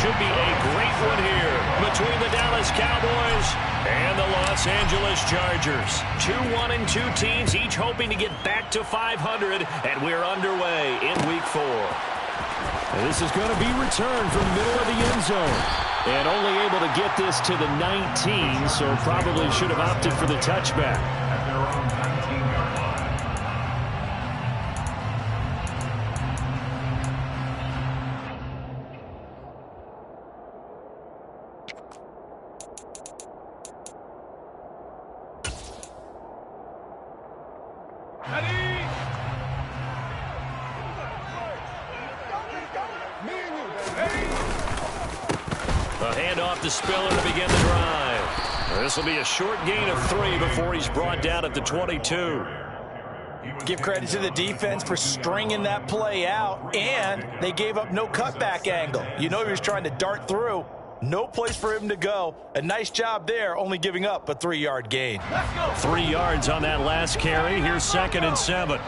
should be a great one here between the Dallas Cowboys and the Los Angeles Chargers. 2-1-2 teams, each hoping to get back to 500, and we're underway in Week 4. This is going to be returned from the middle of the end zone. And only able to get this to the 19, so probably should have opted for the touchback. The Spiller to begin the drive. This will be a short gain of 3 before he's brought down at the 22. Give credit to the defense for stringing that play out, and they gave up no cutback angle. You know he was trying to dart through. No place for him to go. A nice job there, only giving up a 3-yard gain. 3 yards on that last carry. Here's 2nd and 7.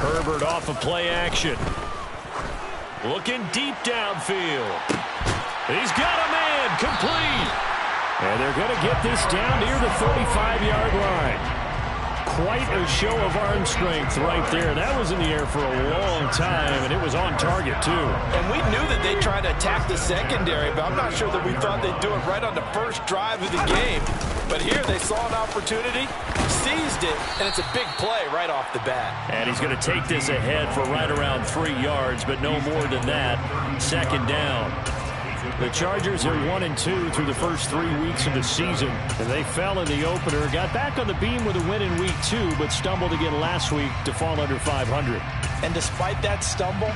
Herbert off of play action. Looking deep downfield. He's got a man, complete. And they're going to get this down near the 35-yard line. Quite a show of arm strength right there. That was in the air for a long time, and it was on target, too. And we knew that they'd try to attack the secondary, but I'm not sure that we thought they'd do it right on the first drive of the game. But here they saw an opportunity, seized it, and it's a big play right off the bat. And he's going to take this ahead for right around 3 yards, but no more than that. 2nd down. The Chargers are 1-2 through the first 3 weeks of the season, and they fell in the opener, got back on the beam with a win in Week 2, but stumbled again last week to fall under 500. And despite that stumble,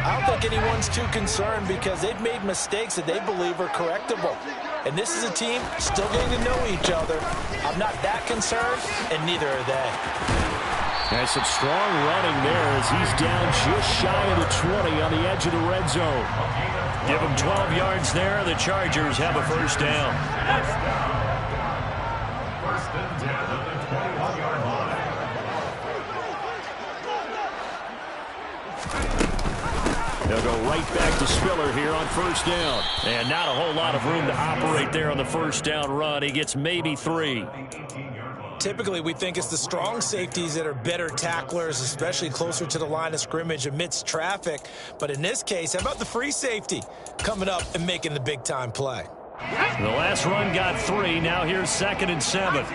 I don't think anyone's too concerned because they've made mistakes that they believe are correctable. And this is a team still getting to know each other. I'm not that concerned, and neither are they. And some strong running there as he's down just shy of the 20 on the edge of the red zone. Give them 12 yards there. The Chargers have a first down. They'll go right back to Spiller here on first down. And not a whole lot of room to operate there on the first down run. He gets maybe 3. Typically, we think it's the strong safeties that are better tacklers, especially closer to the line of scrimmage amidst traffic. But in this case, how about the free safety coming up and making the big-time play? The last run got 3. Now here's 2nd and 7.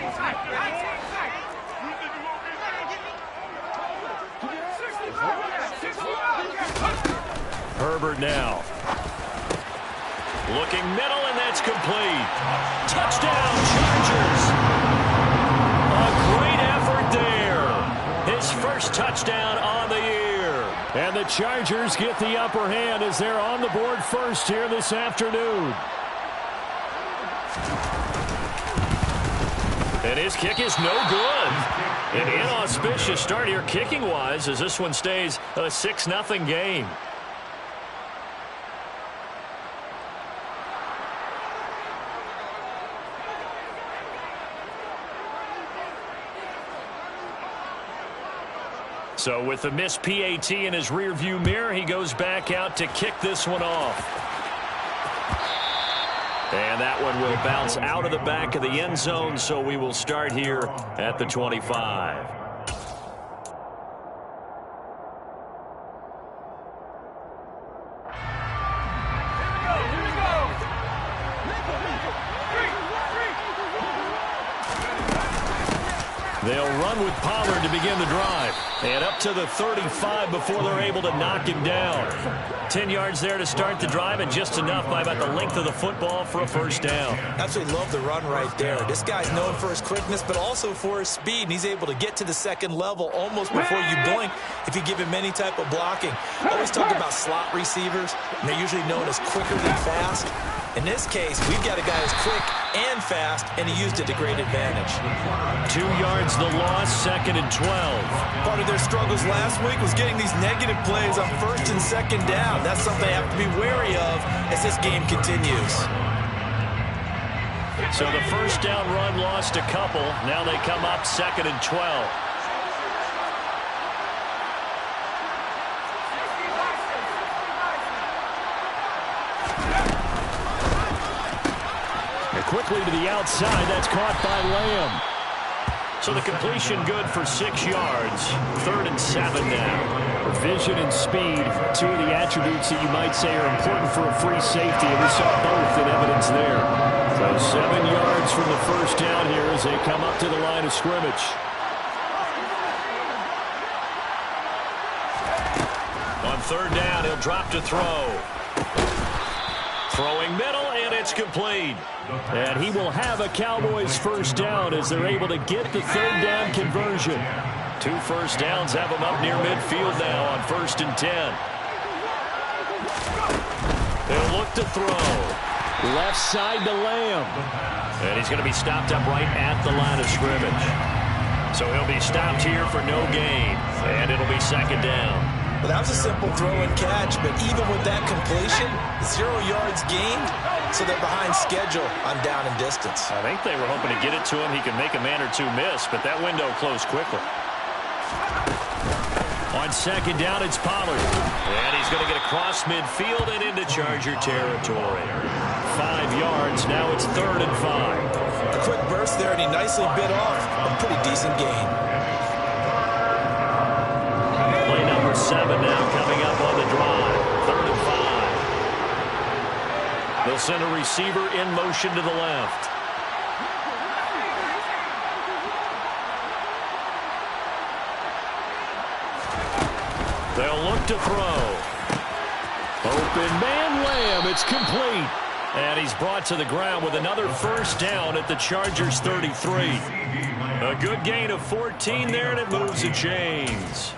Herbert now. Looking middle, and that's complete. Touchdown, Chargers. Great effort there. His first touchdown on the year. And the Chargers get the upper hand as they're on the board first here this afternoon. And his kick is no good. An inauspicious start here kicking-wise as this one stays a 6-0 game. So with the missed PAT in his rearview mirror, he goes back out to kick this one off. And that one will bounce out of the back of the end zone, so we will start here at the 25. They'll run with Pollard to begin the drive. And up to the 35 before they're able to knock him down. 10 yards there to start the drive, and just enough by about the length of the football for a first down. Absolutely love the run right there. This guy's known for his quickness, but also for his speed, and he's able to get to the second level almost before you blink if you give him any type of blocking. Always talk about slot receivers, and they're usually known as quicker than fast. In this case, we've got a guy who's quick and fast, and he used it to great advantage. 2 yards the loss, 2nd and 12. Part of their struggles last week was getting these negative plays on 1st and 2nd down. That's something they have to be wary of as this game continues. So the first down run lost a couple. Now they come up 2nd and 12. And quickly to the outside. That's caught by Lamb. So the completion good for 6 yards. 3rd and 7 now. Vision and speed, two of the attributes that you might say are important for a free safety, and we saw both in evidence there. So 7 yards from the first down here as they come up to the line of scrimmage. On 3rd down, he'll drop to throw. Throwing middle, and it's complete. And he will have a Cowboys first down as they're able to get the 3rd down conversion. 2 first downs have him up near midfield now on 1st and 10. They'll look to throw. Left side to Lamb. And he's going to be stopped up right at the line of scrimmage. So he'll be stopped here for no gain. And it'll be 2nd down. Well, that was a simple throw and catch, but even with that completion, 0 yards gained, so they're behind schedule on down and distance. I think they were hoping to get it to him. He could make a man or two miss, but that window closed quickly. On 2nd down, it's Pollard. And he's going to get across midfield and into Charger territory. 5 yards. Now it's 3rd and 5. A quick burst there, and he nicely bit off a pretty decent gain. Play number 7 now coming up on the drive. 3rd and 5. They'll send a receiver in motion to the left. They'll look to throw. Open man, Lamb. It's complete. And he's brought to the ground with another first down at the Chargers 33. A good gain of 14 there, and it moves the chains.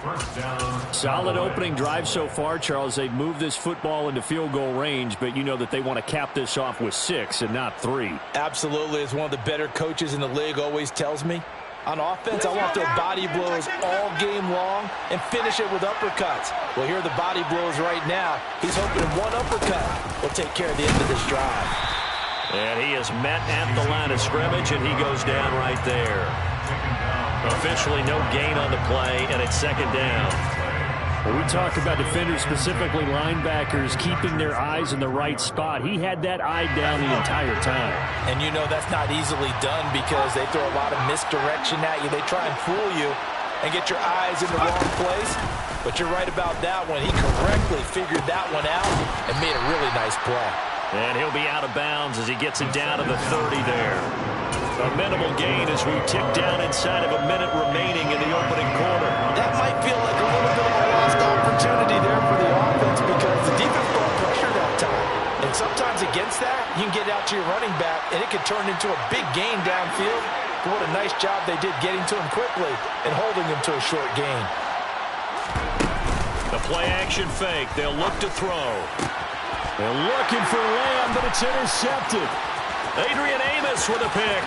Solid opening drive so far, Charles. They've moved this football into field goal range, but you know that they want to cap this off with 6 and not 3. Absolutely. As one of the better coaches in the league always tells me, on offense, I want their body blows all game long and finish it with uppercuts. Well, here are the body blows right now. He's hoping one uppercut will take care of the end of this drive. And he is met at the line of scrimmage, and he goes down right there. Officially no gain on the play, and it's 2nd down. When we talk about defenders, specifically linebackers, keeping their eyes in the right spot, he had that eye down the entire time. And you know that's not easily done because they throw a lot of misdirection at you. They try and fool you and get your eyes in the wrong place. But you're right about that one. He correctly figured that one out and made a really nice play. And he'll be out of bounds as he gets it down to the 30 there. A minimal gain as we tick down inside of a minute remaining in the opening quarter. That might feel like a little bit of a lost opportunity there for the offense because the defense brought pressure that time. And sometimes against that, you can get out to your running back, and it could turn into a big gain downfield. But what a nice job they did getting to him quickly and holding him to a short gain. The play-action fake. They'll look to throw. They're looking for Lamb, but it's intercepted. Adrian Amos with a pick.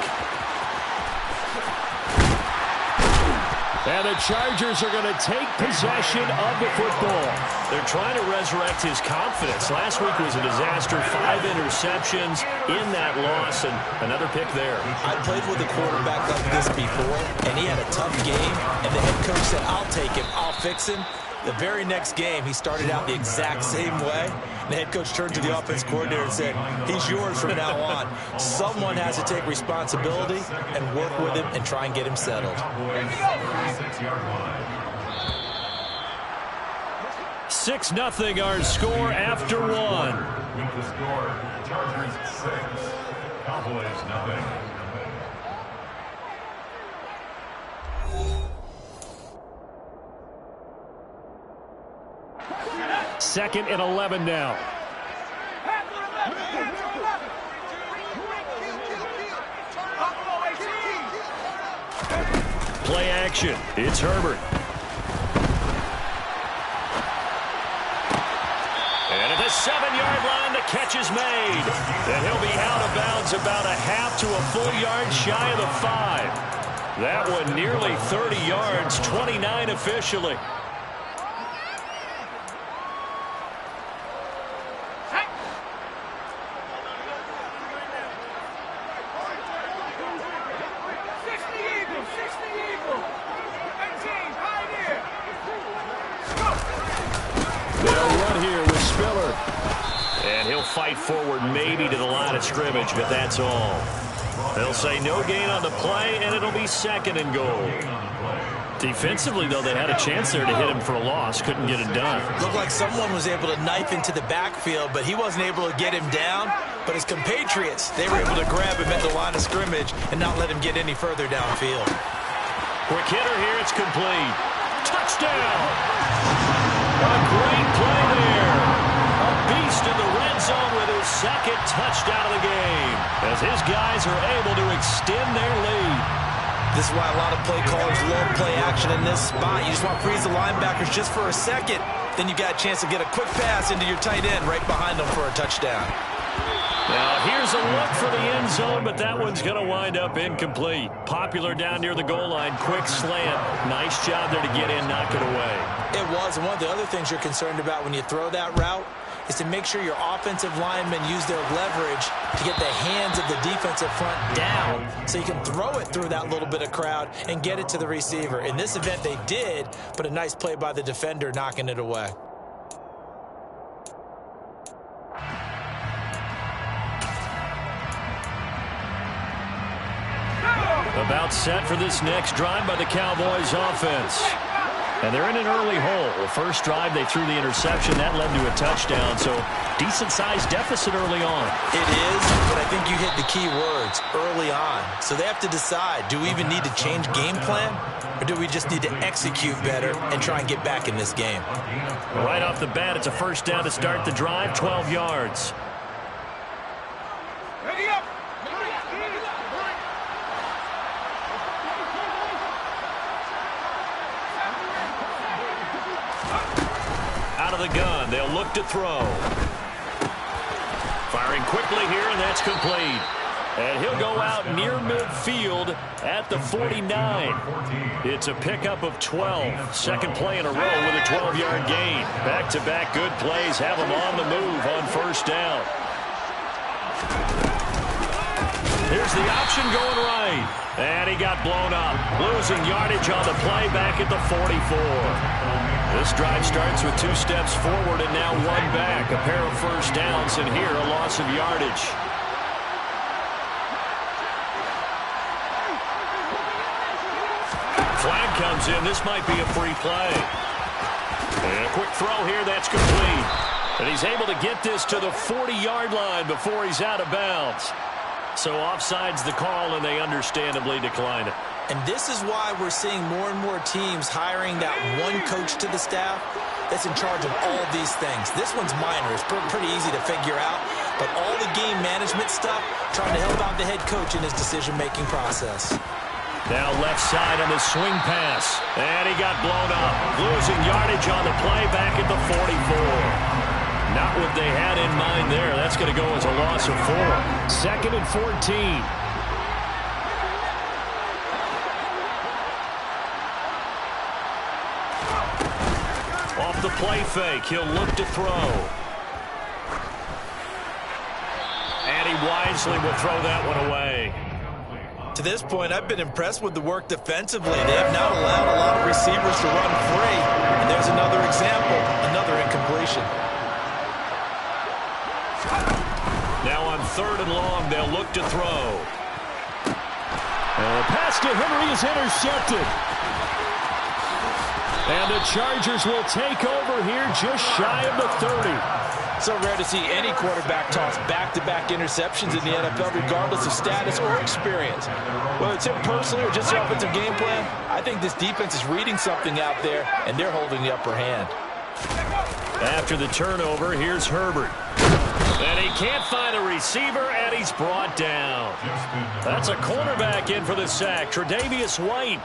And the Chargers are going to take possession of the football. They're trying to resurrect his confidence. Last week was a disaster. 5 interceptions in that loss, and another pick there. I played with a quarterback like this before, and he had a tough game, and the head coach said, I'll take him, I'll fix him. The very next game, he started out the exact same way. The head coach turned to the offense coordinator and said, he's yours from now on. Someone has to take responsibility and work with him and try and get him settled. 6-0 our score after 1. With the score, Chargers 6, Cowboys 0. 2nd and 11 now. Play action. It's Herbert. And at the 7-yard line, the catch is made. And he'll be out of bounds about a half to a full yard shy of the 5. That one nearly 30 yards, 29 officially. fight forward maybe to the line of scrimmage, but that's all. They'll say no gain on the play, and it'll be second and goal. Defensively, though, they had a chance there to hit him for a loss. Couldn't get it done. Looked like someone was able to knife into the backfield, but he wasn't able to get him down. But his compatriots, they were able to grab him at the line of scrimmage and not let him get any further downfield. Quick hitter here. It's complete. Touchdown! A great play there. A beast in the red zone with his second touchdown of the game, as his guys are able to extend their lead. This is why a lot of play callers love play action in this spot. You just want to freeze the linebackers just for a second. Then you got a chance to get a quick pass into your tight end right behind them for a touchdown. Now here's a look for the end zone, but that one's going to wind up incomplete. Popular down near the goal line. Quick slant. Nice job there to get in, knock it away. It was, and one of the other things you're concerned about when you throw that route is to make sure your offensive linemen use their leverage to get the hands of the defensive front down so you can throw it through that little bit of crowd and get it to the receiver. In this event, they did, but a nice play by the defender knocking it away. About set for this next drive by the Cowboys offense. And they're in an early hole. The first drive, they threw the interception. That led to a touchdown, so decent-sized deficit early on. It is, but I think you hit the key words, early on. So they have to decide, do we even need to change game plan, or do we just need to execute better and try and get back in this game? Right off the bat, it's a first down to start the drive, 12 yards. Ready up! Out of the gun, they'll look to throw. Firing quickly here, and that's complete. And he'll go out near midfield at the 49. It's a pickup of 12. Second play in a row with a 12-yard gain. Back-to-back good plays have him on the move on first down. Here's the option going right. And he got blown up. Losing yardage on the play back at the 44. This drive starts with 2 steps forward and now 1 back. A pair of first downs, and here a loss of yardage. Flag comes in. This might be a free play. And a quick throw here. That's complete. And he's able to get this to the 40-yard line before he's out of bounds. So offside's the call, and they understandably decline it. And this is why we're seeing more and more teams hiring that one coach to the staff that's in charge of all these things. This one's minor. It's pretty easy to figure out. But all the game management stuff, trying to help out the head coach in his decision-making process. Now left side on the swing pass. And he got blown up. Losing yardage on the play back at the 44. Not what they had in mind there. That's going to go as a loss of 4. Second and 14. Off the play fake, he'll look to throw. And he wisely will throw that one away. To this point, I've been impressed with the work defensively. They have not allowed a lot of receivers to run free. And there's another example, another incompletion. Now on 3rd and long, they'll look to throw. And the pass to Henry is intercepted. And the Chargers will take over here just shy of the 30. So rare to see any quarterback toss back-to-back interceptions in the NFL, regardless of status or experience. Whether it's him personally or just the offensive game plan, I think this defense is reading something out there, and they're holding the upper hand. After the turnover, here's Herbert. And he can't find a receiver, and he's brought down. That's a cornerback in for the sack, Tre'Davious White.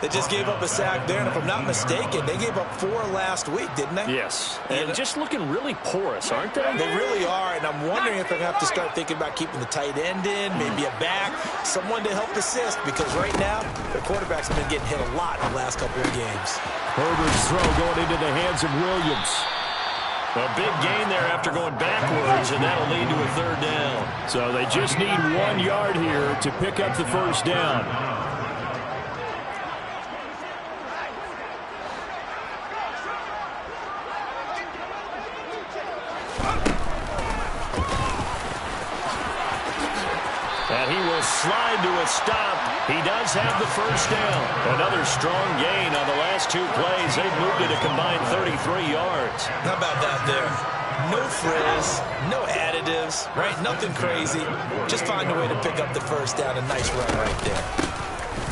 They just gave up a sack there, and if I'm not mistaken, they gave up 4 last week, didn't they? Yes, and just looking really porous, aren't they? They really are, and I'm wondering if they're going to have to start thinking about keeping the tight end in, maybe a back, someone to help assist, because right now, their quarterbacks have been getting hit a lot in the last couple of games. Herbert's throw going into the hands of Williams. A big gain there after going backwards, and that'll lead to a 3rd down. So they just need 1 yard here to pick up the first down. he will slide to a stop. He does have the first down. Another strong gain on the last 2 plays. They've moved it a combined 33 yards. How about that there? No frizz, no additives, right? Nothing crazy. Just find a way to pick up the first down. A nice run right there.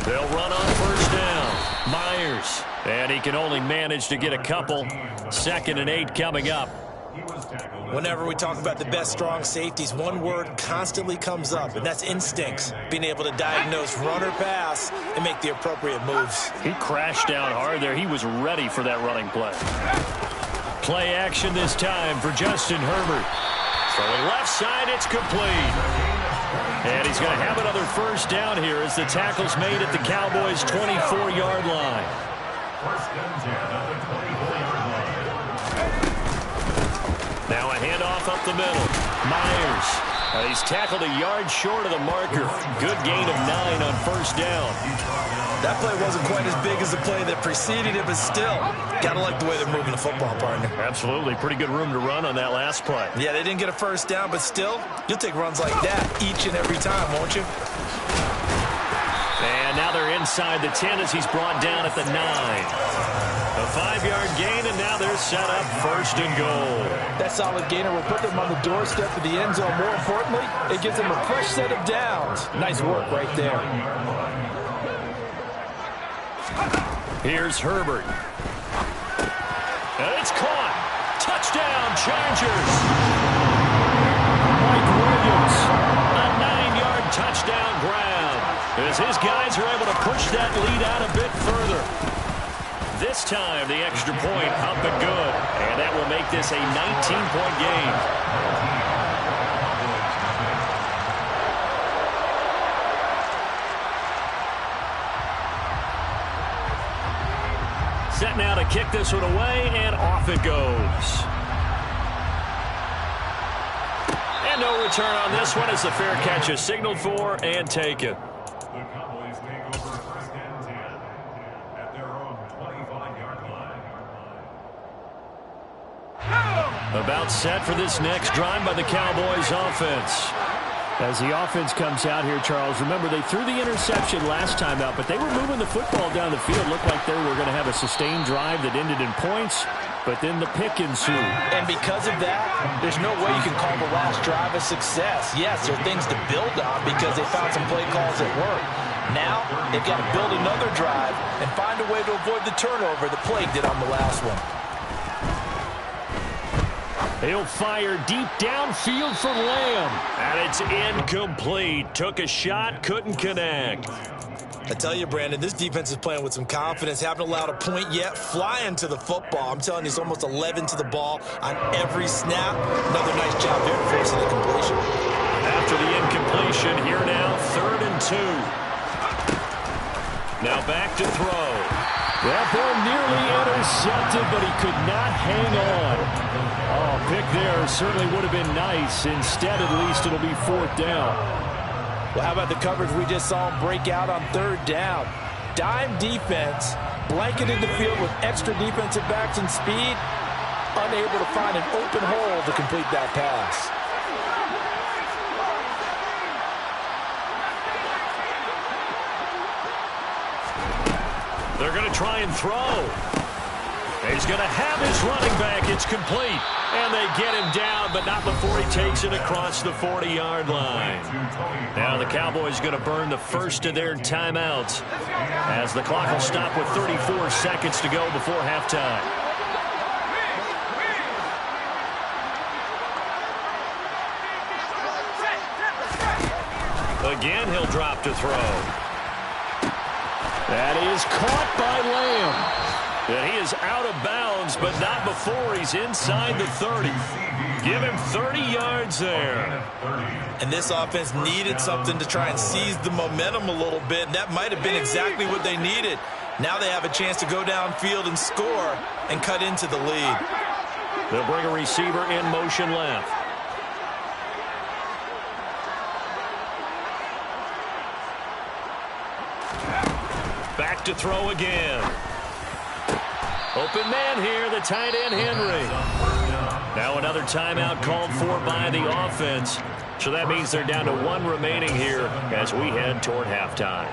They'll run on first down. Myers. And he can only manage to get a couple. 2nd and 8 coming up. Whenever we talk about the best strong safeties, one word constantly comes up, and that's instincts. Being able to diagnose run or pass and make the appropriate moves. He crashed down hard there. He was ready for that running play. Play action this time for Justin Herbert. Throwing left side, it's complete. And he's going to have another first down here as the tackle's made at the Cowboys' 24-yard line. First and 10 at the 24-yard line. Now a handoff up the middle. Myers. He's tackled a yard short of the marker. Good gain of 9 on first down. That play wasn't quite as big as the play that preceded it, but still, gotta like the way they're moving the football, partner. Absolutely. Pretty good room to run on that last play. Yeah, they didn't get a first down, but still, you'll take runs like that each and every time, won't you? And now they're inside the 10 as he's brought down at the 9. A 5-yard gain, and now they're set up first and goal. That solid gainer will put them on the doorstep of the end zone. More importantly, it gives them a fresh set of downs. Nice work right there. Here's Herbert. And it's caught. Touchdown, Chargers. Mike Williams, a 9-yard touchdown grab, as his guys are able to push that lead out a bit further. This time, the extra point up and good, and that will make this a 19-point game. Set now to kick this one away, and off it goes. And no return on this one as the fair catch is signaled for and taken. The Cowboys take over first and 10 at their own 25-yard line. About set for this next drive by the Cowboys offense. As the offense comes out here, Charles, remember they threw the interception last time out, but they were moving the football down the field. Looked like they were going to have a sustained drive that ended in points, but then the pick ensued. And because of that, there's no way you can call the last drive a success. Yes, there are things to build on because they found some play calls that work. Now, they've got to build another drive and find a way to avoid the turnover that plagued it on the last one. He'll fire deep downfield for Lamb. And it's incomplete. Took a shot, couldn't connect. I tell you, Brandon, this defense is playing with some confidence. Haven't allowed a point yet. Flying to the football. I'm telling you, it's almost 11 to the ball on every snap. Another nice job there forcing the completion. After the incompletion, here now, 3rd and 2. Now back to throw. That ball nearly intercepted, but he could not hang on. Oh, pick there certainly would have been nice. Instead, at least, it'll be 4th down. Well, how about the coverage we just saw him break out on 3rd down? Dime defense, blanketed the field with extra defensive backs and speed, unable to find an open hole to complete that pass. They're going to try and throw. He's going to have his running back. It's complete. And they get him down, but not before he takes it across the 40-yard line. Now the Cowboys going to burn the first of their timeouts as the clock will stop with 34 seconds to go before halftime. Again, he'll drop to throw. That is caught by Lamb. And he is out of bounds, but not before he's inside the 30. Give him 30 yards there. And this offense needed something to try and seize the momentum a little bit. And that might have been exactly what they needed. Now they have a chance to go downfield and score and cut into the lead. They'll bring a receiver in motion left. Back to throw again. Open man here, the tight end, Henry. Now another timeout called for by the offense So that means they're down to 1 remaining here as we head toward halftime.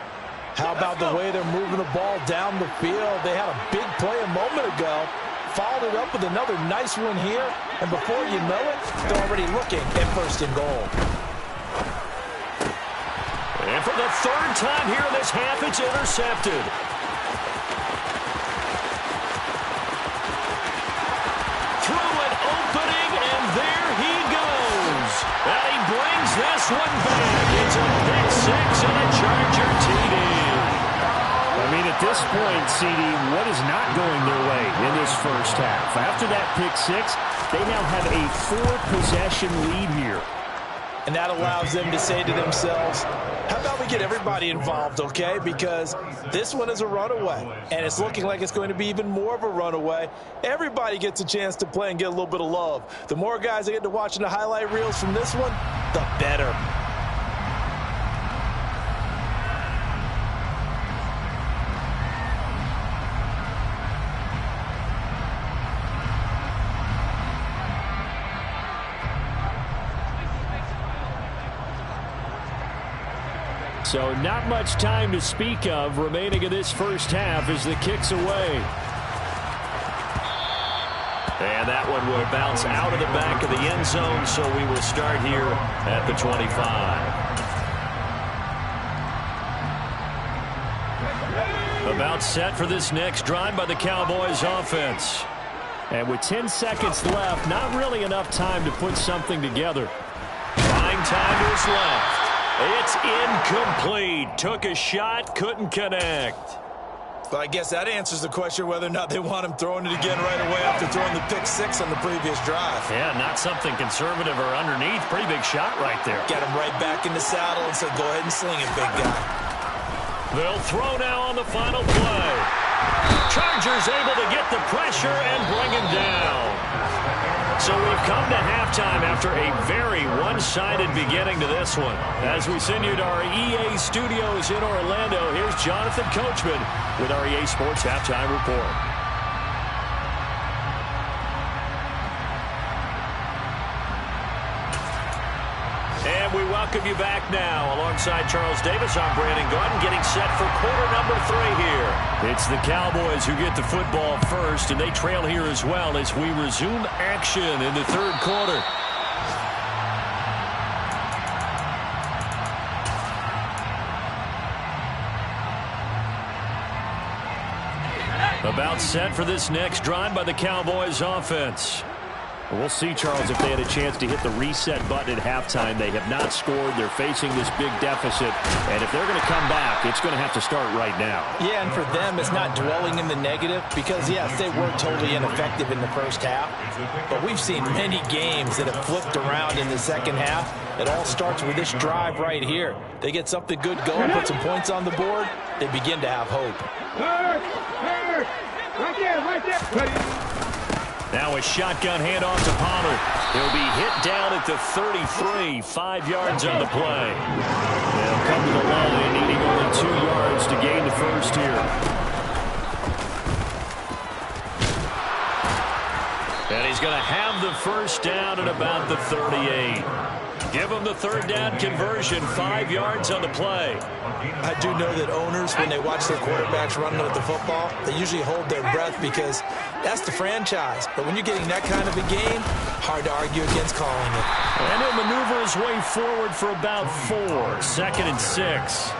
How about the way they're moving the ball down the field? They had a big play a moment ago, followed it up with another nice one here, and before you know it, they're already looking at 1st and goal. And for the 3rd time here in this half, it's intercepted. Through an opening, and there he goes. And he brings this one back. It's a pick 6 and a Charger TD. I mean, at this point, CD, what is not going their way in this first half? After that pick 6, they now have a 4-possession lead here. And that allows them to say to themselves, how about we get everybody involved, okay? Because this one is a runaway, and it's looking like it's going to be even more of a runaway. Everybody gets a chance to play and get a little bit of love. The more guys that get to watching the highlight reels from this one, the better. So not much time to speak of remaining in this first half as the kick's away. And that one will bounce out of the back of the end zone, so we will start here at the 25. About set for this next drive by the Cowboys offense. And with 10 seconds left, not really enough time to put something together. Fine time is left. It's incomplete. Took a shot, couldn't connect. But I guess that answers the question whether or not they want him throwing it again right away after throwing the pick 6 on the previous drive. Yeah, not something conservative or underneath. Pretty big shot right there. Get him right back in the saddle and said, go ahead and sling it, big guy. They'll throw now on the final play. Chargers able to get the pressure and bring him down. So we've come to halftime after a very one-sided beginning to this one. As we send you to our EA studios in Orlando, here's Jonathan Coachman with our EA Sports Halftime Report. And we welcome you back now. Alongside Charles Davis, I'm Brandon Gaudin, getting set for quarter number 3 here. It's the Cowboys who get the football first, and they trail here as well as we resume action in the 3rd quarter. About set for this next drive by the Cowboys offense. We'll see, Charles, if they had a chance to hit the reset button at halftime. They have not scored. They're facing this big deficit. And if they're going to come back, it's going to have to start right now. Yeah, and for them, it's not dwelling in the negative because, yes, they were totally ineffective in the first half. But we've seen many games that have flipped around in the second half. It all starts with this drive right here. They get something good going, put some points on the board, they begin to have hope. Right there. Now a shotgun handoff to Pollard. He'll be hit down at the 33, 5 yards on the play. They'll come to the line, needing only 2 yards to gain the first here. And he's going to have the first down at about the 38. Give him the 3rd down conversion, 5 yards on the play. I do know that owners, when they watch their quarterbacks running with the football, they usually hold their breath because that's the franchise. But when you're getting that kind of a game, hard to argue against calling it. And he'll maneuver his way forward for about 4, 2nd and 6.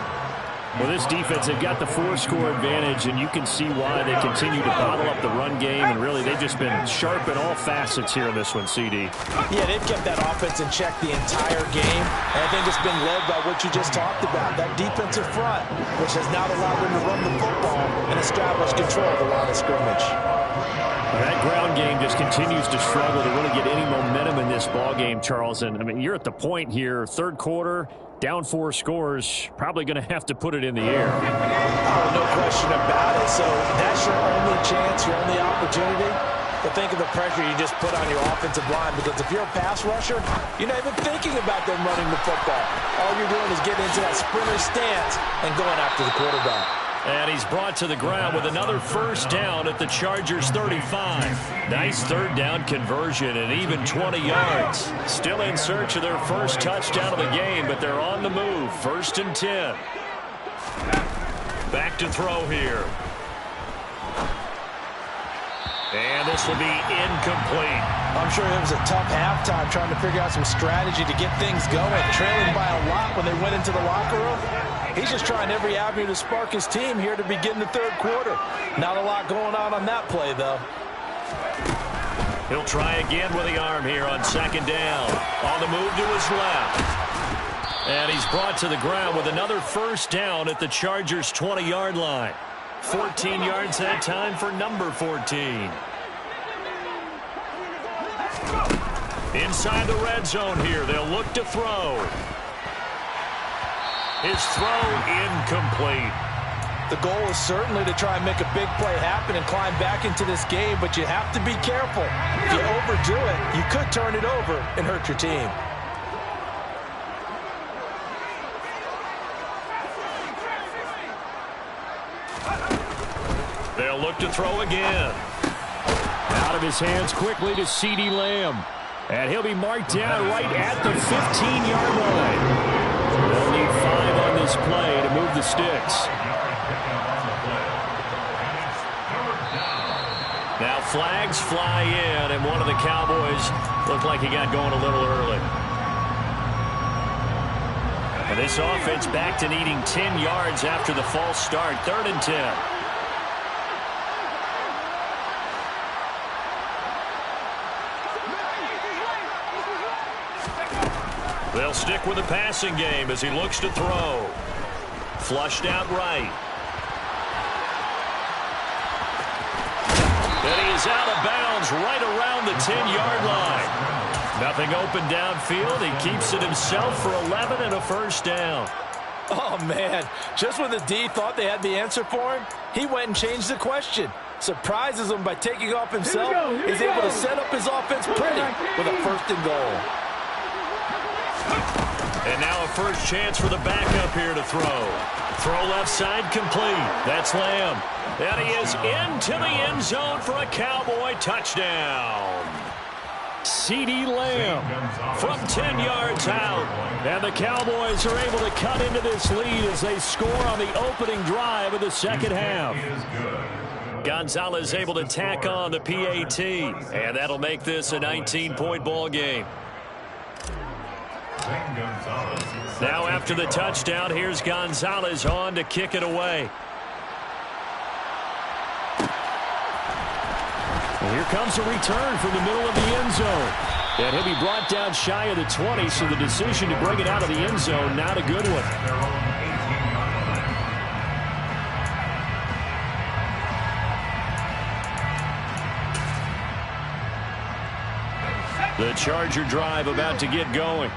Well, this defense, they've got the 4-score advantage, and you can see why they continue to bottle up the run game, and really they've just been sharp in all facets here in this one, CD. Yeah, they've kept that offense in check the entire game, and I think it's been led by what you just talked about, that defensive front, which has not allowed them to run the football and establish control of the line of scrimmage. That ground game just continues to struggle to really get any momentum in this ball game, Charles. And, I mean, you're at the point here, 3rd quarter, down 4 scores, probably going to have to put it in the air. Oh, no question about it. So that's your only chance, your only opportunity. But think of the pressure you just put on your offensive line, because if you're a pass rusher, you're not even thinking about them running the football. All you're doing is getting into that sprinter stance and going after the quarterback. And he's brought to the ground with another first down at the Chargers' 35. Nice third down conversion and even 20 yards. Still in search of their first touchdown of the game, but they're on the move. 1st and 10. Back to throw here. And this will be incomplete. I'm sure it was a tough halftime trying to figure out some strategy to get things going. Trailing by a lot when they went into the locker room. He's just trying every avenue to spark his team here to begin the third quarter. Not a lot going on that play, though. He'll try again with the arm here on 2nd down. On the move to his left. And he's brought to the ground with another first down at the Chargers' 20-yard line. 14 yards that time for number 14. Inside the red zone here, they'll look to throw. His throw incomplete. The goal is certainly to try and make a big play happen and climb back into this game, but you have to be careful. If you overdo it, you could turn it over and hurt your team. They'll look to throw again. Out of his hands quickly to CeeDee Lamb. And he'll be marked down right at the 15-yard line. They'll need 5 on this play to move the sticks. Now flags fly in, and one of the Cowboys looked like he got going a little early. And this offense back to needing 10 yards after the false start. 3rd and 10. They'll stick with the passing game as he looks to throw. Flushed out right. And he is out of bounds right around the 10-yard line. Nothing open downfield. He keeps it himself for 11 and a first down. Oh, man. Just when the D thought they had the answer for him, he went and changed the question. Surprises him by taking off himself. He's able to set up his offense pretty with a 1st and goal. And now a first chance for the backup here to throw. Throw left side complete. That's Lamb. And he is into the end zone for a Cowboy touchdown. CeeDee Lamb from 10 yards out. And the Cowboys are able to cut into this lead as they score on the opening drive of the second half. Gonzalez able to tack on the PAT. And that'll make this a 19-point ball game. Now after the touchdown, here's Gonzalez on to kick it away. And here comes a return from the middle of the end zone. And he'll be brought down shy of the 20, so the decision to bring it out of the end zone, not a good one. The Charger drive about to get going.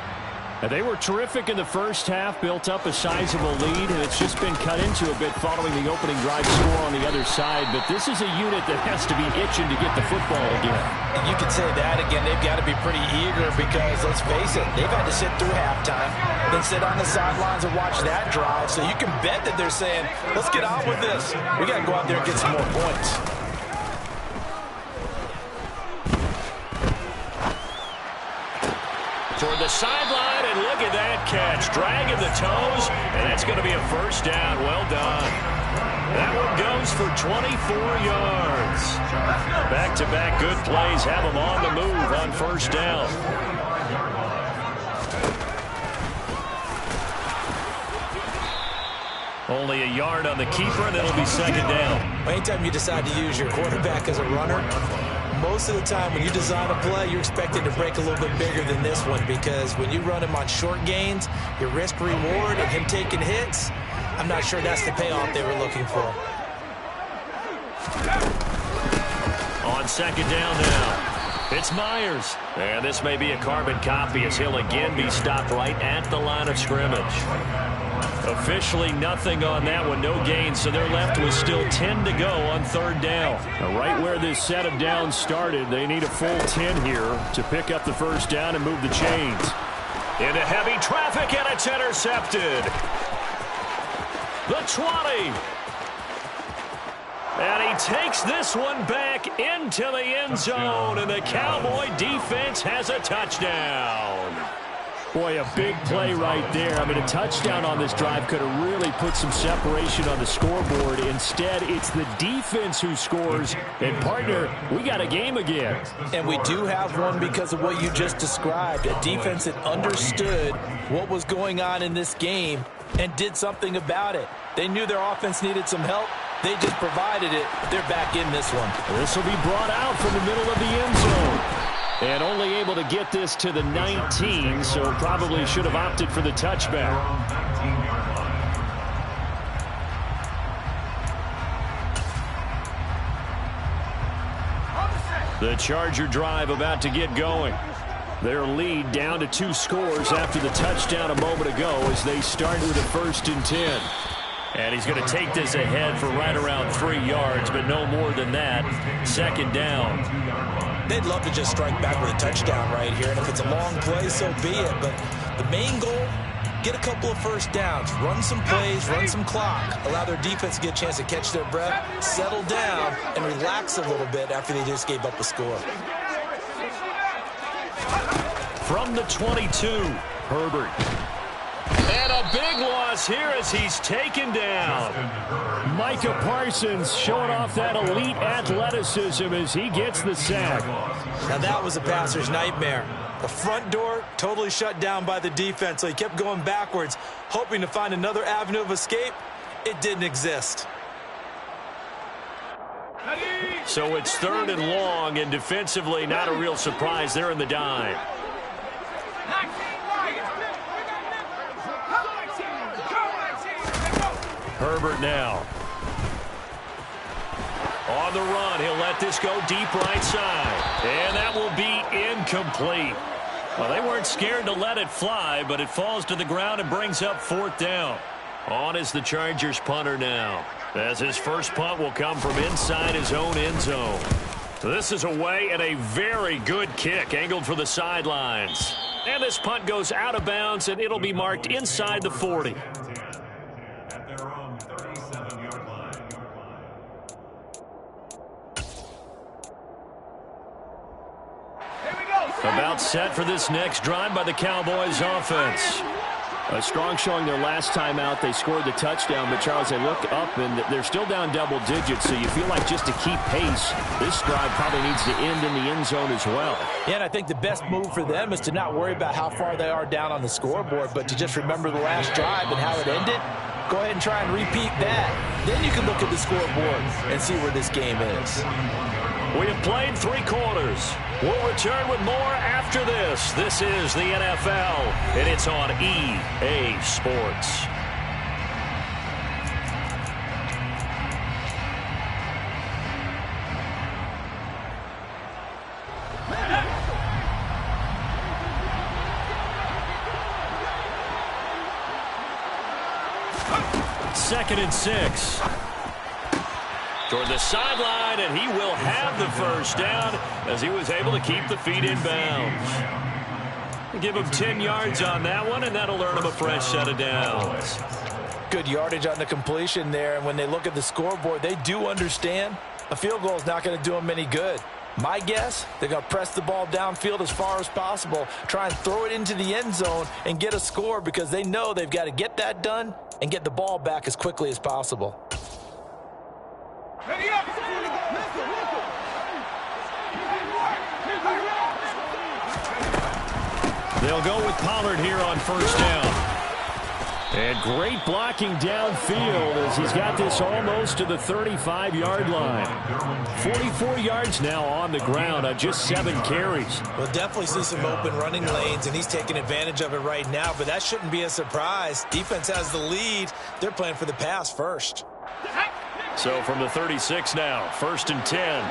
They were terrific in the first half, built up a sizable lead, and it's just been cut into a bit following the opening drive score on the other side. But this is a unit that has to be itching to get the football again. And you could say that again. They've got to be pretty eager because, let's face it, they've had to sit through halftime, then sit on the sidelines and watch that drive. So you can bet that they're saying, let's get on with this. We got to go out there and get some more points. Toward the sideline, and look at that catch. Dragging the toes, and that's going to be a first down. Well done. That one goes for 24 yards. Back-to-back good plays have them on the move on first down. Only a yard on the keeper, and it'll be second down. Anytime you decide to use your quarterback as a runner, most of the time when you design a play, you're expected to break a little bit bigger than this one, because when you run him on short gains, your risk-reward and him taking hits, I'm not sure that's the payoff they were looking for. On second down now, it's Myers. And this may be a carbon copy as he'll again be stopped right at the line of scrimmage. Officially nothing on that one, no gain, so they're left with still 10 to go on third down. Now, right where this set of downs started, they need a full 10 here to pick up the first down and move the chains. Into heavy traffic, and it's intercepted. The 20. And he takes this one back into the end zone, and the Cowboy defense has a touchdown. Boy, a big play right there. I mean, a touchdown on this drive could have really put some separation on the scoreboard. Instead, it's the defense who scores. And, partner, we got a game again. And we do have one because of what you just described. A defense that understood what was going on in this game and did something about it. They knew their offense needed some help. They just provided it. They're back in this one. This will be brought out from the middle of the end zone. And only able to get this to the 19, so probably should have opted for the touchback. The Charger drive about to get going. Their lead down to 2 scores after the touchdown a moment ago as they start with a 1st and 10. And he's going to take this ahead for right around 3 yards, but no more than that. 2nd down. They'd love to just strike back with a touchdown right here, and if it's a long play, so be it. But the main goal, get a couple of 1st downs, run some plays, run some clock, allow their defense to get a chance to catch their breath, settle down, and relax a little bit after they just gave up a score. From the 22, Herbert. And a big loss here as he's taken down. Micah Parsons showing off that elite athleticism as he gets the sack. Now that was a passer's nightmare. The front door totally shut down by the defense, so he kept going backwards, hoping to find another avenue of escape. It didn't exist. So it's 3rd and long, and defensively not a real surprise. They're in the dime. Herbert now. On the run, he'll let this go deep right side. And that will be incomplete. Well, they weren't scared to let it fly, but it falls to the ground and brings up 4th down. On is the Chargers punter now, as his first punt will come from inside his own end zone. This is away and a very good kick angled for the sidelines. And this punt goes out of bounds, and it'll be marked inside the 40. About set for this next drive by the Cowboys offense. A strong showing their last time out. They scored the touchdown, but Charles, they look up and they're still down double digits, so you feel like just to keep pace, this drive probably needs to end in the end zone as well. Yeah, and I think the best move for them is to not worry about how far they are down on the scoreboard, but to just remember the last drive and how it ended. Go ahead and try and repeat that. Then you can look at the scoreboard and see where this game is. We have played 3 quarters. We'll return with more after this. This is the NFL, and it's on EA Sports. Second and 6. Toward the sideline, and he will have the 1st down as he was able to keep the feet in bounds. Give him 10 yards on that one, and that'll earn him a fresh set of downs. Good yardage on the completion there, and when they look at the scoreboard, they do understand a field goal is not going to do them any good. My guess, they're going to press the ball downfield as far as possible, try and throw it into the end zone and get a score because they know they've got to get that done and get the ball back as quickly as possible. They'll go with Pollard here on 1st down. And great blocking downfield as he's got this almost to the 35-yard line. 44 yards now on the ground on just 7 carries. We'll definitely see some open running lanes, and he's taking advantage of it right now, but that shouldn't be a surprise. Defense has the lead. They're playing for the pass first. So from the 36 now, 1st and 10.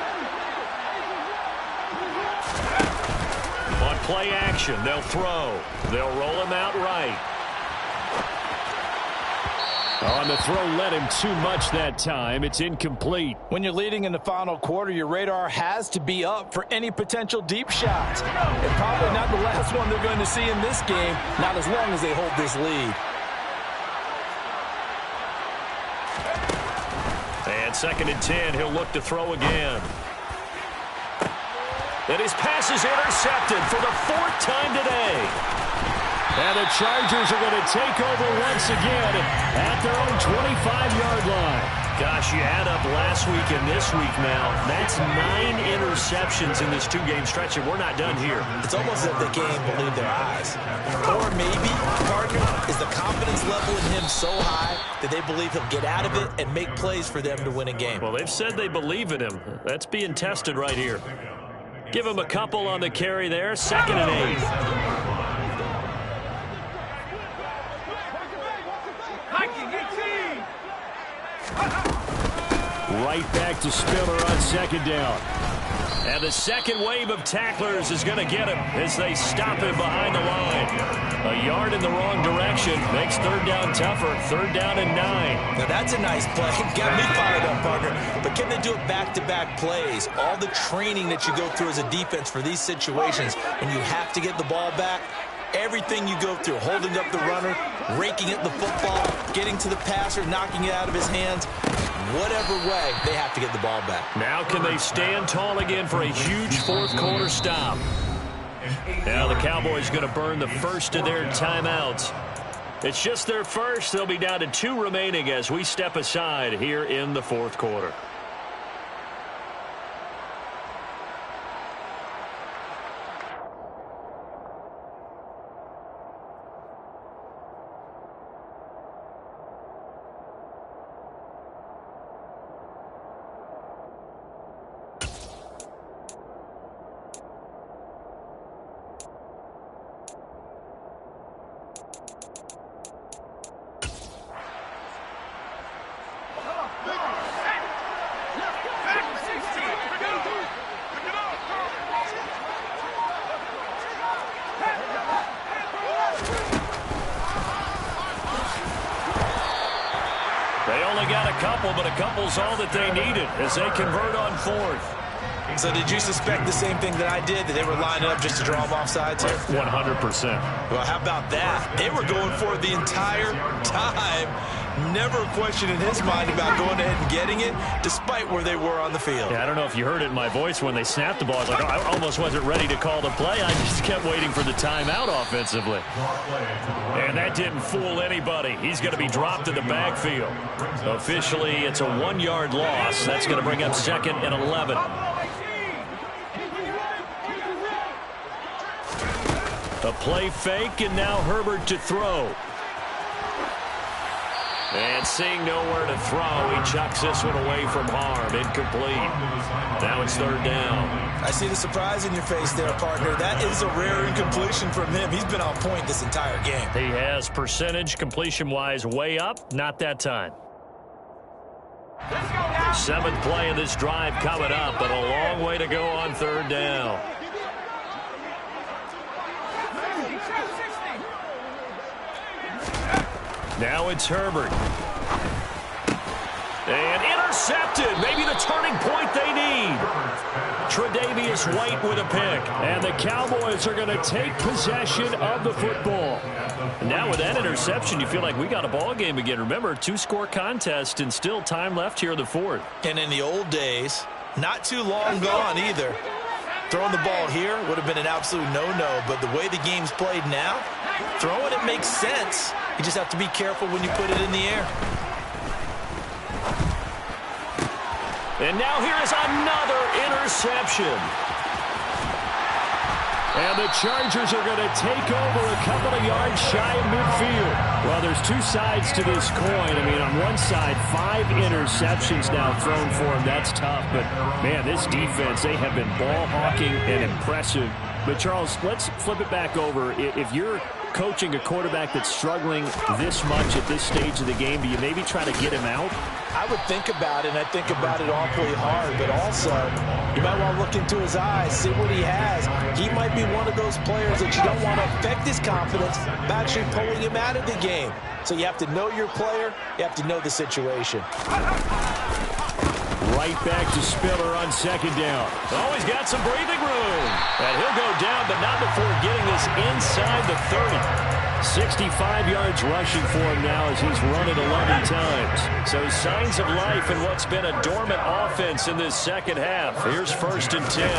On play action, they'll throw. They'll roll him out right. On the throw, led him too much that time. It's incomplete. When you're leading in the final quarter, your radar has to be up for any potential deep shots. And probably not the last one they're going to see in this game, not as long as they hold this lead. And 2nd and 10, he'll look to throw again. And his pass is intercepted for the 4th time today. And the Chargers are going to take over once again at their own 25-yard line. Gosh, you add up last week and this week now. That's 9 interceptions in this 2-game stretch, and we're not done here. It's almost as if they can't even believe their eyes. Or maybe, partner, is the confidence level in him so high that they believe he'll get out of it and make plays for them to win a game. Well, they've said they believe in him. That's being tested right here. Give him a couple on the carry there. 2nd and 8. Right back to Spiller on 2nd down. And the second wave of tacklers is going to get him as they stop him behind the line. A yard in the wrong direction makes 3rd down tougher. 3rd down and 9. Now that's a nice play. Got me fired up, partner. But can they do it back-to-back plays? All the training that you go through as a defense for these situations when you have to get the ball back, everything you go through, holding up the runner, raking at the football, getting to the passer, knocking it out of his hands, whatever way, they have to get the ball back. Now can they stand tall again for a huge 4th quarter stop? Now the Cowboys going to burn the first of their timeouts. It's just their first. They'll be down to 2 remaining as we step aside here in the 4th quarter. They only got a couple, but a couple's all that they needed as they convert on 4th. So did you suspect the same thing that I did, that they were lining up just to draw them off sides here? 100%. Well, how about that? They were going for it the entire time. Never a question in his mind about going ahead and getting it, despite where they were on the field. Yeah, I don't know if you heard it in my voice when they snapped the ball. I was like, I almost wasn't ready to call the play. I just kept waiting for the timeout offensively. And that didn't fool anybody. He's going to be dropped in the backfield. Officially, it's a 1-yard loss. That's going to bring up 2nd and 11. A play fake, and now Herbert to throw. And seeing nowhere to throw, he chucks this one away from harm. Incomplete. Now it's 3rd down. I see the surprise in your face there, partner. That is a rare incompletion from him. He's been on point this entire game. He has percentage completion-wise way up. Not that time. 7th play of this drive coming up, but a long way to go on 3rd down. Now it's Herbert. And intercepted. Maybe the turning point they need. Tre'Davious White with a pick. And the Cowboys are going to take possession of the football. Now with that interception, you feel like we got a ball game again. Remember, 2-score contest and still time left here in the 4th. And in the old days, not too long gone either. Throwing the ball here would have been an absolute no-no, but the way the game's played now, throwing it makes sense. You just have to be careful when you put it in the air. And now here is another interception. And the Chargers are going to take over a couple of yards shy of midfield. Well, there's 2 sides to this coin. I mean, on one side, 5 interceptions now thrown for him. That's tough. But, man, this defense, they have been ball hawking and impressive. But, Charles, let's flip it back over. If you're coaching a quarterback that's struggling this much at this stage of the game, do you maybe try to get him out? I would think about it, and I think about it awfully hard, but also you might want to look into his eyes, see what he has. He might be one of those players that you don't want to affect his confidence by actually pulling him out of the game. So you have to know your player, you have to know the situation. Right back to Spiller on second down. Oh, he's got some breathing room. And he'll go down, but not before getting this inside the 30. 65 yards rushing for him now as he's run it 11 times. So signs of life in what's been a dormant offense in this second half. Here's 1st and 10.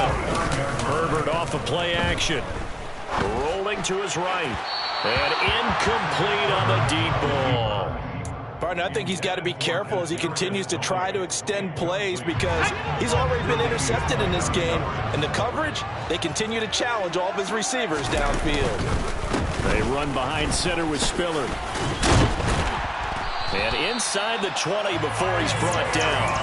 Herbert off of play action. Rolling to his right. And incomplete on the deep ball. Partner, I think he's got to be careful as he continues to try to extend plays because he's already been intercepted in this game. And the coverage, they continue to challenge all of his receivers downfield. They run behind center with Spiller. And inside the 20 before he's brought down.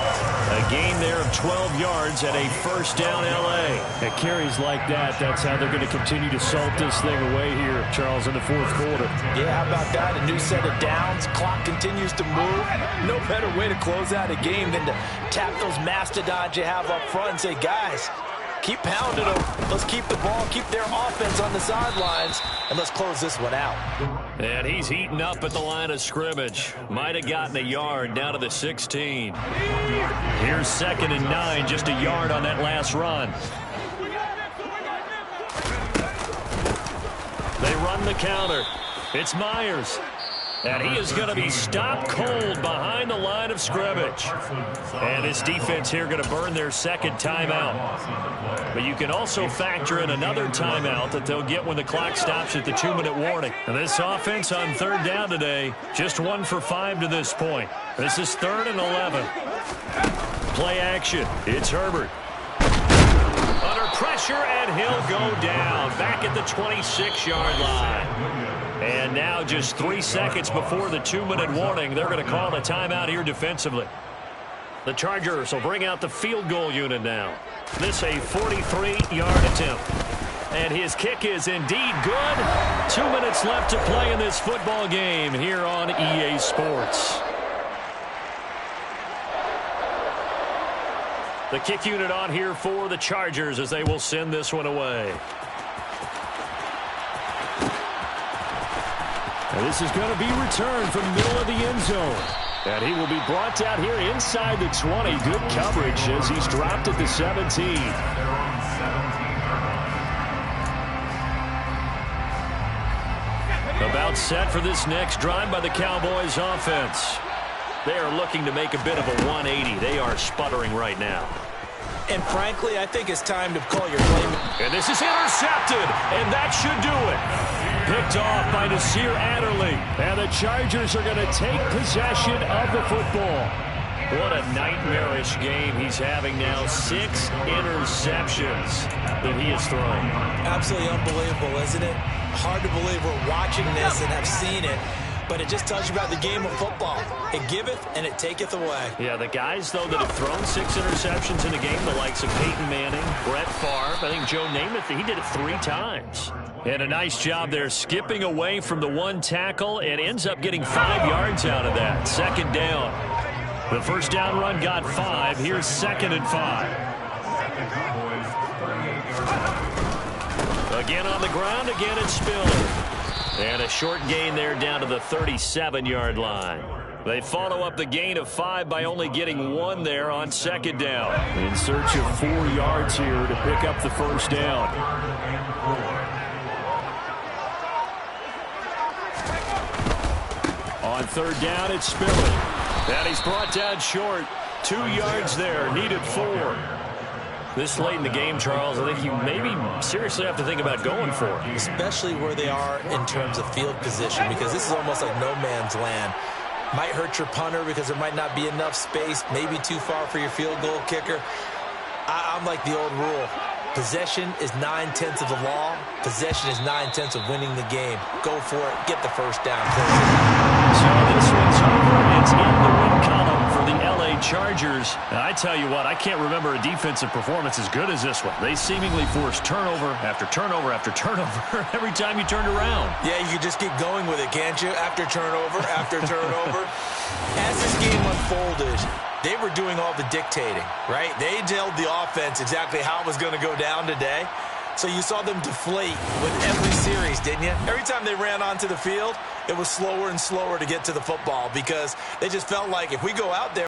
A gain there of 12 yards and a 1st down L.A. At carries like that, that's how they're going to continue to salt this thing away here, Charles, in the 4th quarter. Yeah, how about that? A new set of downs. Clock continues to move. No better way to close out a game than to tap those mastodons you have up front and say, guys, keep pounding them. Let's keep the ball, keep their offense on the sidelines, and let's close this one out. And he's heating up at the line of scrimmage. Might have gotten a yard down to the 16. Here's 2nd and 9, just a yard on that last run. They run the counter. It's Myers. And he is going to be stopped cold behind the line of scrimmage. And this defense here going to burn their 2nd timeout. But you can also factor in another timeout that they'll get when the clock stops at the 2-minute warning. And this offense on 3rd down today, just 1 for 5 to this point. This is 3rd and 11. Play action. It's Herbert. Under pressure, and he'll go down. Back at the 26-yard line. And now just 3 seconds before the 2-minute warning, they're going to call a timeout here defensively. The Chargers will bring out the field goal unit now. This a 43-yard attempt. And his kick is indeed good. 2 minutes left to play in this football game here on EA Sports. The kick unit on here for the Chargers as they will send this one away. And this is going to be returned from the middle of the end zone. And he will be brought out here inside the 20. Good coverage as he's dropped at the 17. About set for this next drive by the Cowboys offense. They are looking to make a bit of a 180. They are sputtering right now. And frankly, I think it's time to call your play. And this is intercepted, and that should do it. Picked off by Nasir Adderley. And the Chargers are going to take possession of the football. What a nightmarish game he's having now. 6 interceptions that he has thrown. Absolutely unbelievable, isn't it? Hard to believe we're watching this and have seen it. But it just tells you about the game of football. It giveth and it taketh away. Yeah, the guys, though, that have thrown 6 interceptions in a game, the likes of Peyton Manning, Brett Favre, I think Joe Namath, he did it 3 times. And a nice job there skipping away from the 1 tackle and ends up getting 5 yards out of that. 2nd down. The 1st down run got 5. Here's 2nd and 5. Again on the ground, again it's Spiller. And a short gain there down to the 37-yard line. They follow up the gain of 5 by only getting 1 there on 2nd down. In search of 4 yards here to pick up the 1st down. On 3rd down, it's Spiller. And he's brought down short. 2 yards there, needed 4. This late in the game, Charles, I think you maybe seriously have to think about going for it. Especially where they are in terms of field position, because this is almost like no man's land. Might hurt your punter because there might not be enough space, maybe too far for your field goal kicker. I'm like the old rule. Possession is 9/10 of the law. Possession is 9/10 of winning the game. Go for it. Get the 1st down. So this one's over. It's in the win column for the LA Chargers. And I tell you what, I can't remember a defensive performance as good as this one. They seemingly forced turnover after turnover after turnover every time you turned around. Yeah, you can just keep going with it, can't you? After turnover, after turnover. As this game unfolded, they were doing all the dictating, right? They told the offense exactly how it was going to go down today. So you saw them deflate with every series, didn't you? Every time they ran onto the field, it was slower and slower to get to the football because they just felt like if we go out there,